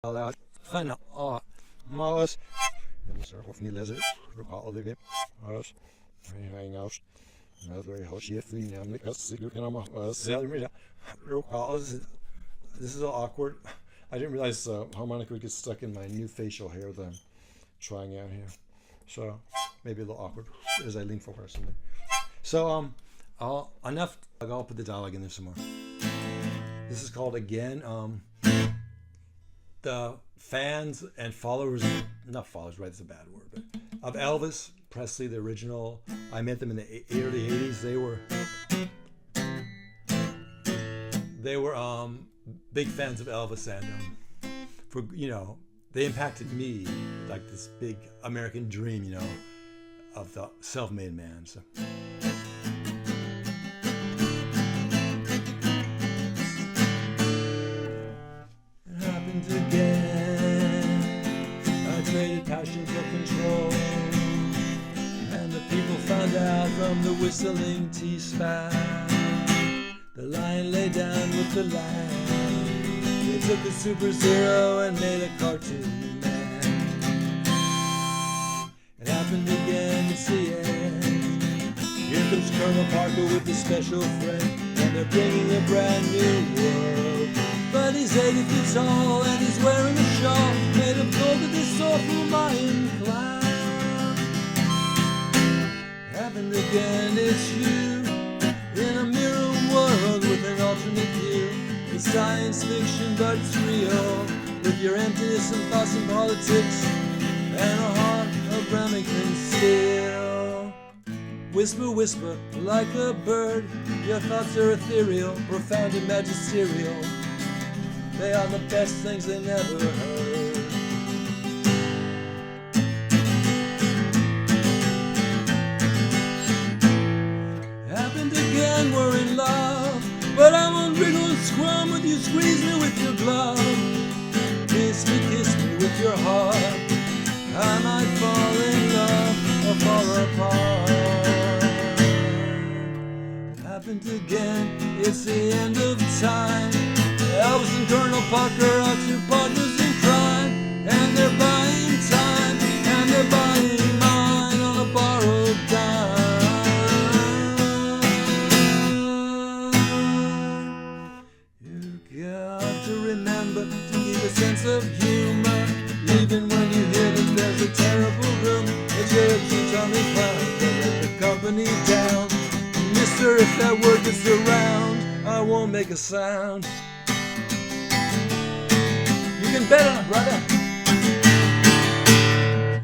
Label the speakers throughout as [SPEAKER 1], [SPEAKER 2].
[SPEAKER 1] Out van Mars. Of niet lezen, alle dingen. Mars. Hang out. Very hoshy namelijk als ik kan allemaal zelf. This is all awkward. I didn't realize the harmonica would get stuck in my new facial hair that I'm trying out here. So maybe a little awkward as I lean forward or something. So enough. I'll put the dialogue in there some more. This is called again. The fans and followers, not followers, right? It's a bad word, but of Elvis Presley, the original. I met them in the early '80s. They were big fans of Elvis, and they impacted me like this big American dream, of the self-made man. So. Passion for control, and the people found out from the whistling teaspout. The lion lay down with the lamb. They took a superzero and made a cartoon man. It happened again, it's the end. Here comes Colonel Parker with a special friend, and they're bringing a brand new world. But he's 80 feet tall and he's wearing a shawl made of gold that they saw from a mayan cloud. Happened again, it's you in a mirror world with an alternate view. It's science fiction but it's real, with your emptiness and thoughts and politics and a heart of remington steel. Whisper, whisper like a bird, your thoughts are ethereal, profound and magisterial. They are the best things they never heard. Happened again, we're in love, but I won't wriggle and squirm with you, squeeze me with your glove. Kiss me with your heart. I might fall in love or fall apart. Happened again, it's the end of time. Elvis and Colonel Parker are two partners in crime, and they're buying time, and they're buying mine on a borrowed dime. You got to remember to keep a sense of humor, even when you hear that there's a terrible room. That you're a two-tummy clown, don't let the company down. Mister, if that word gets around, I won't make a sound. You can bet on it, brother.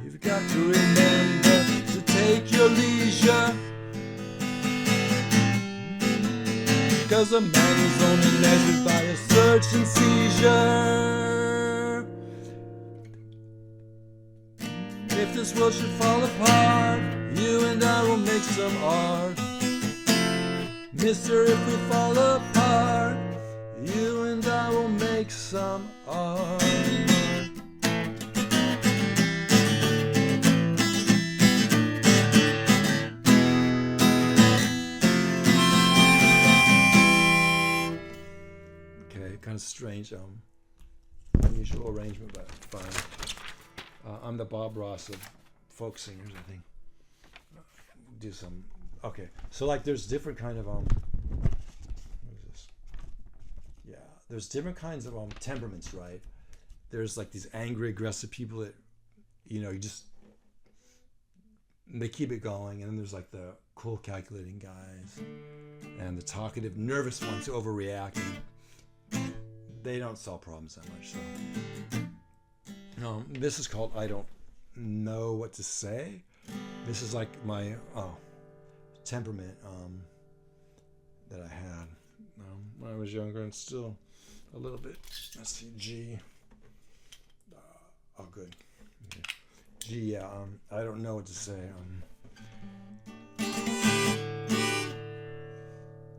[SPEAKER 1] You've got to remember to take your leisure, 'cause a man is only measured by a search and seizure. If this world should fall apart, you and I will make some art. Mister, if we fall apart, you and I will make some art. Okay, kind of strange, unusual arrangement, but fine. I'm the Bob Ross of folk singers, I think. Do some. Okay, so like there's different kind of what is this? Yeah, there's different kinds of temperaments, right? There's like these angry, aggressive people that they keep it going, and then there's like the cool, calculating guys, and the talkative, nervous ones who overreact, and they don't solve problems that much. So, this is called I Don't Know What to Say. This is like my temperament that I had when I was younger, and still a little bit. Let's see, G. Good. Okay. G, yeah. I don't know what to say.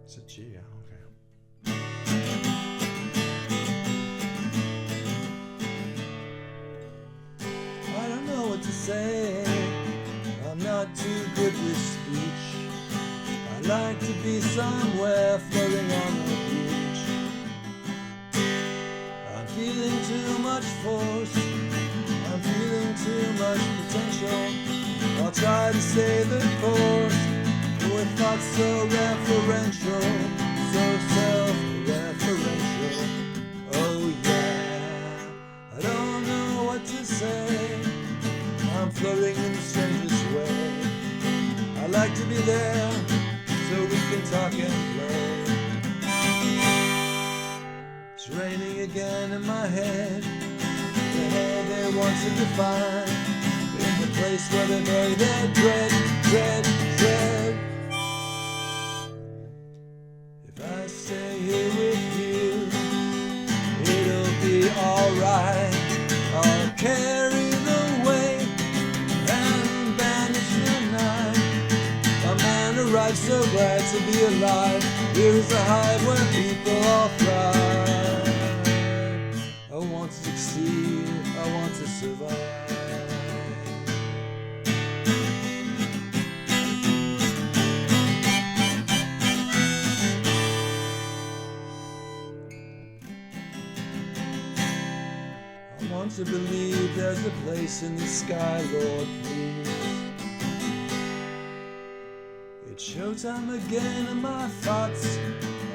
[SPEAKER 1] It's a G, yeah. Okay. I don't know what to say. I'm not too good with speech. I like to be somewhere floating on the beach. I'm feeling too much force. I'm feeling too much potential. I'll try to stay the course with thoughts so referential, so self-referential. Oh yeah, I don't know what to say. I'm floating in the strangest way. I like to be there so we can talk and play. It's raining again in my head, the head they want to define, in the place where they bury their dread, dread, dread. If I stay here with you, it'll be alright. I'll carry the weight and banish the night. A man arrives so glad to be alive. Here is a hive where people all thrive. I want to succeed, I want to survive. I want to believe there's a place in the sky, Lord, please. It's showtime again in my thoughts,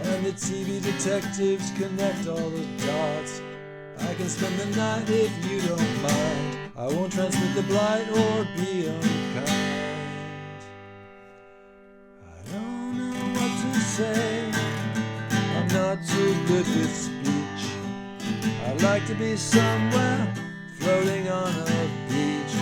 [SPEAKER 1] and the TV detectives connect all the dots. I can spend the night if you don't mind. I won't transmit the blight or be unkind. I don't know what to say. I'm not too good with speech. I like to be somewhere floating on a beach.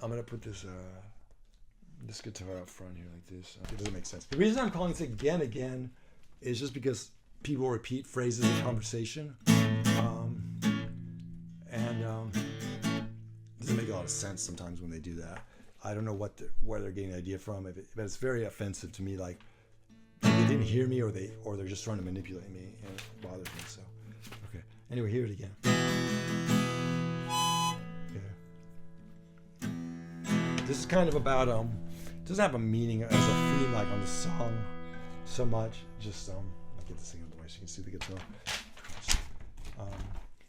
[SPEAKER 1] I'm gonna put this guitar up front here like this. It doesn't make sense. The reason I'm calling this again again is just because people repeat phrases in conversation, and it doesn't make a lot of sense sometimes when they do that. I don't know where they're getting the idea from, but it's very offensive to me. Like they didn't hear me, or they're just trying to manipulate me, and it bothers me. So, okay. Anyway, hear it again. Yeah. This is kind of about it doesn't have a meaning as a theme like on the song so much. Just I'll get this thing out of the way so you can see the guitar.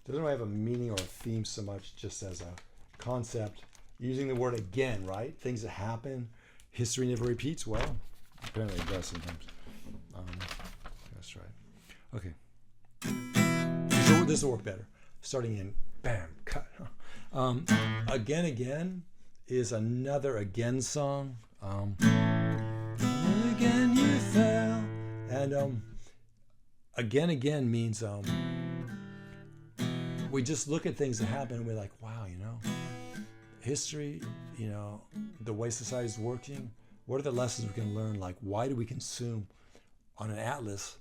[SPEAKER 1] Doesn't really have a meaning or a theme so much, just as a concept. Using the word again, right? Things that happen. History never repeats. Well, apparently it does sometimes. That's right. Okay. So this will work better. Starting in bam, cut. Again, again is another again song. And again you fell. And again, again means we just look at things that happen and we're like, wow, history, the way society is working, what are the lessons we can learn? Like, why do we consume on an atlas?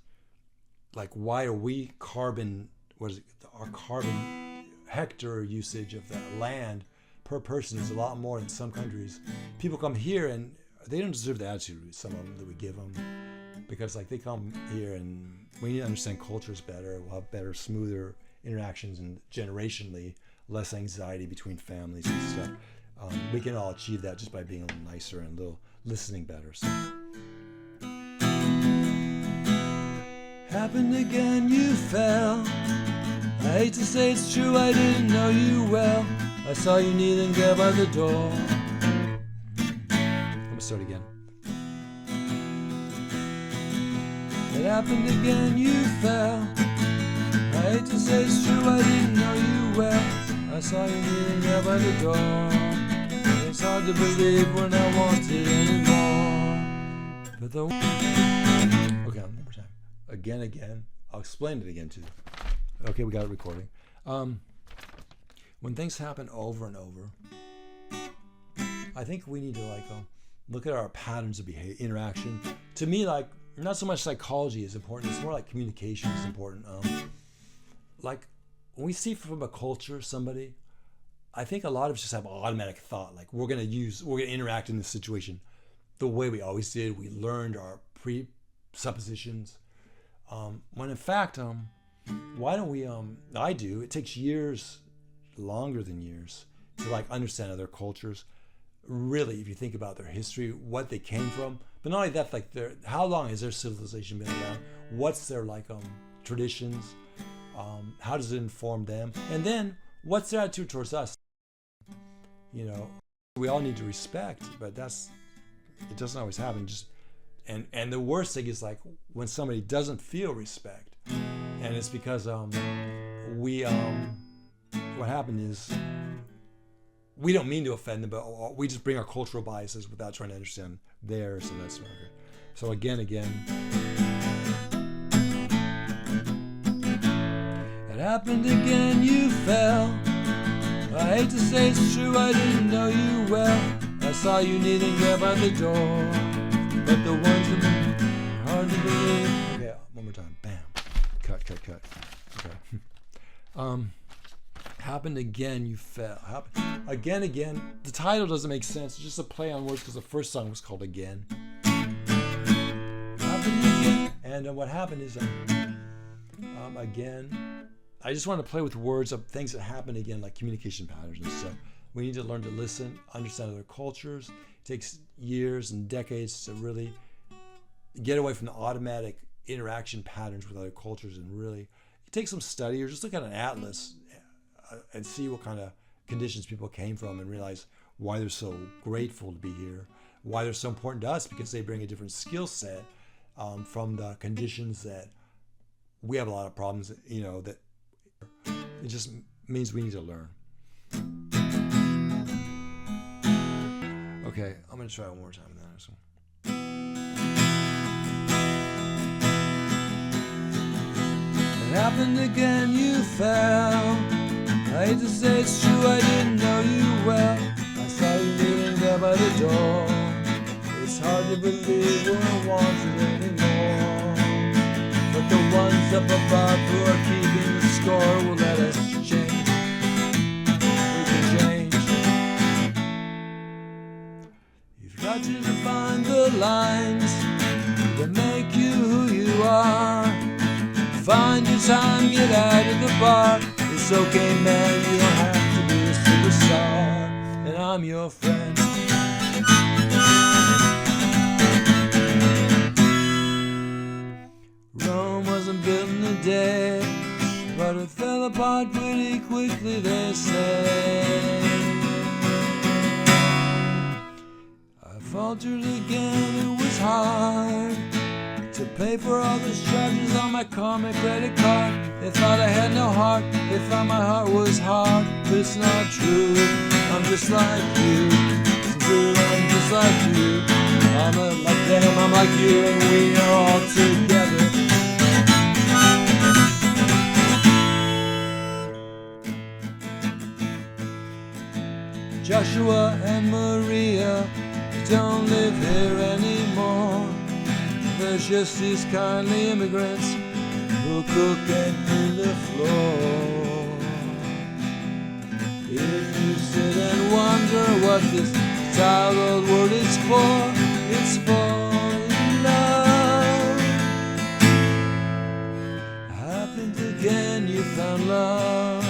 [SPEAKER 1] Like, why are we our carbon hectare usage of the land per person is a lot more in some countries. People come here and they don't deserve the attitude, some of them, that we give them, because like they come here and we need to understand cultures better. We'll have better, smoother interactions, and generationally less anxiety between families and stuff. We can all achieve that just by being a little nicer and a little listening better. So. Happened again, you fell. I hate to say it's true, I didn't know you well. I saw you kneeling there by the door. I'm gonna start again. It happened again, you fell. I hate to say it's true, I didn't know you well. I saw you kneeling there by the door. It's hard to believe when I want it anymore. But the okay, one more time. Again, again. I'll explain it again too. Okay, we got it recording. When things happen over and over, I think we need to look at our patterns of behavior, interaction. To me, not so much psychology is important. It's more like communication is important. Like when we see from a culture somebody, I think a lot of us just have an automatic thought, like we're gonna interact in this situation the way we always did. We learned our presuppositions. When in fact, why don't we? I do. It takes years, longer than years, to understand other cultures, really, if you think about their history, what they came from, but not only that, like how long has their civilization been around? What's their traditions? How does it inform them? And then what's their attitude towards us? You know, we all need to respect, but it doesn't always happen. And the worst thing is like when somebody doesn't feel respect, and it's because what happened is we don't mean to offend them, but we just bring our cultural biases without trying to understand theirs, and that's not good. So again, it happened again, you fell. I hate to say it's true, I didn't know you well. I saw you kneeling there by the door, but the ones that were hard to believe. Okay, one more time. Bam. Cut. Okay. Happened again, you fell. Again. The title doesn't make sense. It's just a play on words because the first song was called Again. Happened again. And what happened is, again, I just want to play with words of things that happen again, like communication patterns and stuff. We need to learn to listen, understand other cultures. It takes years and decades to really get away from the automatic interaction patterns with other cultures, and really it takes some study, or just look at an atlas and see what kind of conditions people came from, and realize why they're so grateful to be here, why they're so important to us, because they bring a different skill set from the conditions that we have a lot of problems, that it just means we need to learn. Okay, I'm going to try one more time then. It happened again, you fell. I hate to say it's true, I didn't know you well. I saw you kneeling there by the door. It's hard to believe we're wanted anymore, but the ones up above who are keeping the score will let us change. We can change. You've got to define the lines that make you who you are. Find your time, get out of the bar. It's okay, man, you don't have to be a superstar, and I'm your friend. Rome wasn't built in a day, but it fell apart pretty quickly, they say. I faltered again, it was hard to pay for all those charges on my karma credit card. They thought I had no heart, they thought my heart was hard, but it's not true. I'm just like you, it's true, I'm just like you. I'm not like them, I'm like you, and we are all together. Joshua and Maria don't live here anymore. There's just these kindly immigrants who cook and clean the floor. If you sit and wonder what this titled word is for, it's for love. Happened again, you found love.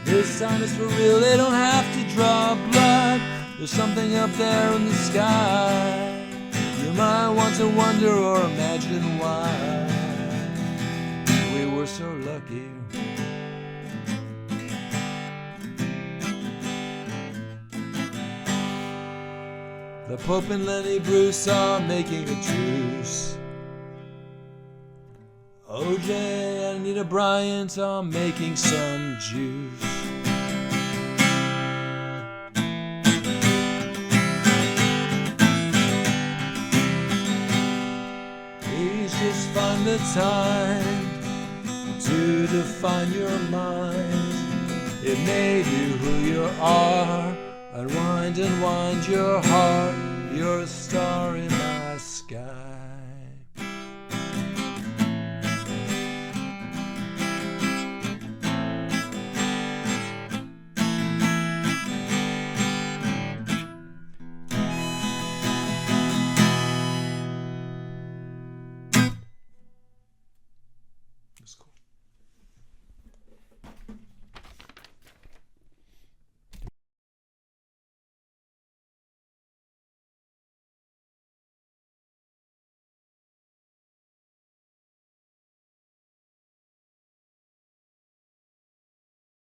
[SPEAKER 1] This time it's for real, they don't have to draw blood. There's something up there in the sky. You might want to wonder or imagine why we were so lucky. The Pope and Lenny Bruce are making a truce. OJ and Anita Bryant are making some juice. Just find the time to define your mind. It made you who you are. Unwind and wind your heart. You're a star in my sky.